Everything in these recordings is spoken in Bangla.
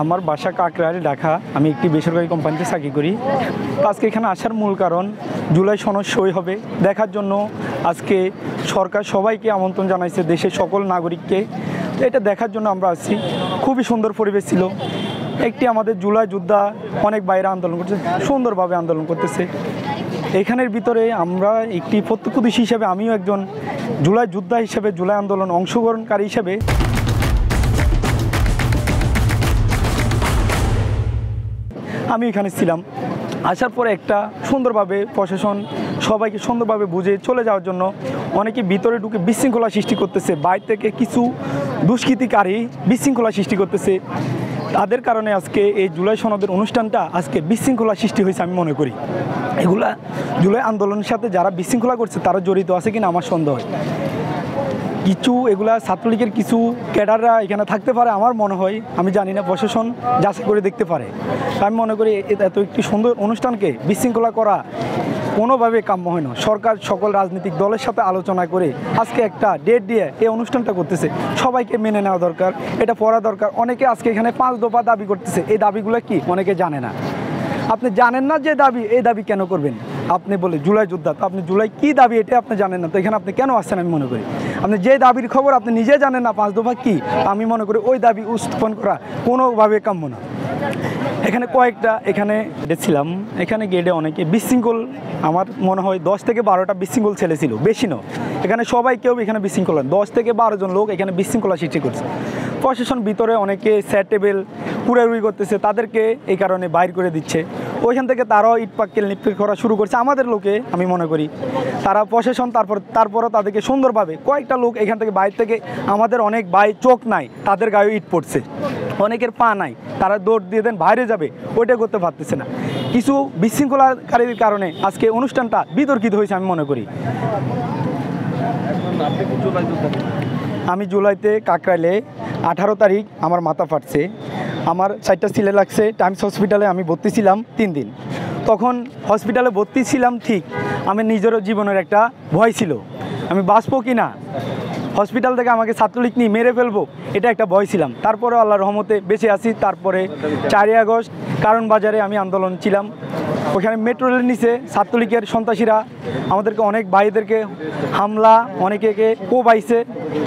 আমার বাসা কাকরাইল, ঢাকা। আমি একটি বেসরকারি কোম্পানিতে চাকরি করি। আজকে এখানে আসার মূল কারণ জুলাই সনদ সই হবে দেখার জন্য। আজকে সরকার সবাইকে আমন্ত্রণ জানাইছে, দেশের সকল নাগরিককে। এটা দেখার জন্য আমরা আসছি। খুবই সুন্দর পরিবেশ ছিল। একটি আমাদের জুলাই যোদ্ধা অনেক বাইরে আন্দোলন করছে, সুন্দরভাবে আন্দোলন করতেছে। এখানের ভিতরে আমরা একটি প্রত্যক্ষদর্শী হিসেবে, আমিও একজন জুলাই যোদ্ধা হিসেবে, জুলাই আন্দোলন অংশগ্রহণকারী হিসেবে আমি এখানে ছিলাম। আসার পরে একটা সুন্দরভাবে প্রশাসন সবাইকে সুন্দরভাবে বুঝে চলে যাওয়ার জন্য অনেকে ভিতরে ঢুকে বিশৃঙ্খলা সৃষ্টি করতেছে। বাইরে থেকে কিছু দুষ্কৃতিকারী বিশৃঙ্খলা সৃষ্টি করতেছে। তাদের কারণে আজকে এই জুলাই সনদের অনুষ্ঠানটা আজকে বিশৃঙ্খলা সৃষ্টি হয়েছে আমি মনে করি। এগুলা জুলাই আন্দোলনের সাথে যারা বিশৃঙ্খলা করছে তারা জড়িত আছে কিনা আমার সন্দেহ হয়। কিছু এগুলা ছাত্রলীগের কিছু ক্যাডাররা এখানে থাকতে পারে আমার মনে হয়, আমি জানি না, প্রশাসন যাচাই করে দেখতে পারে। আমি মনে করি এত একটি সুন্দর অনুষ্ঠানকে বিশৃঙ্খলা করা কোনোভাবে কাম্য হয় না। সরকার সকল রাজনৈতিক দলের সাথে আলোচনা করে আজকে একটা ডেট দিয়ে এই অনুষ্ঠানটা করতেছে। সবাইকে মেনে নেওয়া দরকার, এটা পড়া দরকার। অনেকে আজকে এখানে 5 দফা দাবি করতেছে। এই দাবিগুলো কি অনেকে জানে না। আপনি জানেন না যে দাবি, এই দাবি কেন করবেন? আপনি বলে জুলাই যোদ্ধা, তো আপনি জুলাই কী দাবি এটা আপনি জানেন না, তো এখানে আপনি কেন আসছেন? আমি মনে করি আপনি যে দাবির খবর আপনি নিজে জানেন না 5 দফা কী, আমি মনে করি ওই দাবি উত্থাপন করা কোনোভাবে কাম্য না। এখানে কয়েকটা ছিলাম, এখানে গেটে অনেকে বিশৃঙ্খল, আমার মনে হয় 10 থেকে 12টা বিশৃঙ্খল ছেলে ছিল, বেশি নয়। এখানে সবাই কেউ এখানে বিশৃঙ্খলা, 10 থেকে 12 জন লোক এখানে বিশৃঙ্খলা সৃষ্টি করছে। প্রশাসন ভিতরে অনেকে চেয়ার টেবিল পুরারুই করতেছে, তাদেরকে এই কারণে বাইর করে দিচ্ছে। ওইখান থেকে তারাও ইটপাক্কেল নিক্ষেপ করা শুরু করছে আমাদের লোকে। আমি মনে করি তারা প্রশাসন তারপরও তাদেরকে সুন্দরভাবে কয়েকটা লোক এখান থেকে বাইরে থেকে, আমাদের অনেক ভাই চোখ নাই, তাদের গায়ে ইট পড়ছে, অনেকের পা নাই, তারা দৌড় দিয়ে দেন বাইরে যাবে, ওইটা করতে পারতেছে না। কিছু বিশৃঙ্খলাকারীর কারণে আজকে অনুষ্ঠানটা বিতর্কিত হয়েছে আমি মনে করি। আমি জুলাইতে কাকরাইলে 18 তারিখ আমার মাথা ফাটছে, আমার 4টা সিলে লাগছে। টাইমস হসপিটালে আমি ভর্তি ছিলাম 3 দিন। তখন হসপিটালে ভর্তি ছিলাম ঠিক, আমি নিজেরও জীবনের একটা ভয় ছিল, আমি বাঁচবো কি না, হসপিটাল থেকে আমাকে ছাত্রলীগ নিয়ে মেরে ফেলবো, এটা একটা ভয় ছিলাম। তারপরে আল্লাহর রহমতে বেঁচে আছি। তারপরে 4ই আগস্ট কারণ বাজারে আমি আন্দোলন ছিলাম, ওখানে মেট্রো রেলের নিচে ছাত্রলীগের সন্ত্রাসীরা আমাদেরকে অনেক ভাইদেরকে হামলা, অনেকে কোবাইছে।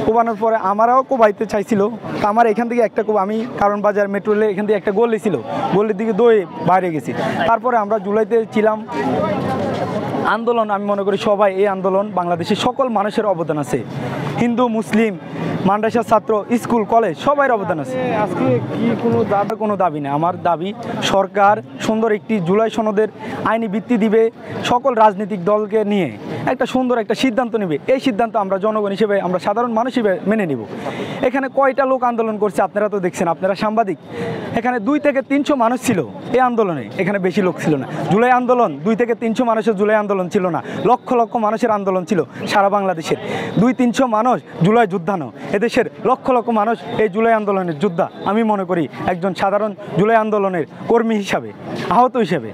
কোবানোর পরে আমারাও কোবাইতে চাইছিল, তো আমার এখান থেকে একটা আমি কারণ বাজার মেট্রো রেলে এখান থেকে একটা গলি ছিল, গলির দিকে দৌড়ে বাইরে গেছি। তারপরে আমরা জুলাইতে ছিলাম আন্দোলন। আমি মনে করি সবাই এই আন্দোলন, বাংলাদেশের সকল মানুষের অবদান আছে, হিন্দু মুসলিম মাদ্রাসা ছাত্র স্কুল কলেজ সবার অবদান আছে। আজকে কি কোনো দাবি নেই। আমার দাবি সরকার সুন্দর একটি জুলাই সনদের আইনি ভিত্তি দিবে, সকল রাজনৈতিক দলকে নিয়ে একটা সুন্দর একটা সিদ্ধান্ত নেবে। এই সিদ্ধান্ত আমরা জনগণ হিসেবে, আমরা সাধারণ মানুষ হিসেবে মেনে নেব। এখানে কয়টা লোক আন্দোলন করছে আপনারা তো দেখছেন, আপনারা সাংবাদিক। এখানে 2 থেকে 300 মানুষ ছিল এই আন্দোলনে, এখানে বেশি লোক ছিল না। জুলাই আন্দোলন 2 থেকে 300 মানুষের জুলাই আন্দোলন ছিল না, লক্ষ লক্ষ মানুষের আন্দোলন ছিল সারা বাংলাদেশের। 200-300 মানুষ জুলাই যোদ্ধা নয়, এদেশের লক্ষ লক্ষ মানুষ এই জুলাই আন্দোলনের যোদ্ধা। আমি মনে করি একজন সাধারণ জুলাই আন্দোলনের কর্মী হিসাবে, আহত হিসাবে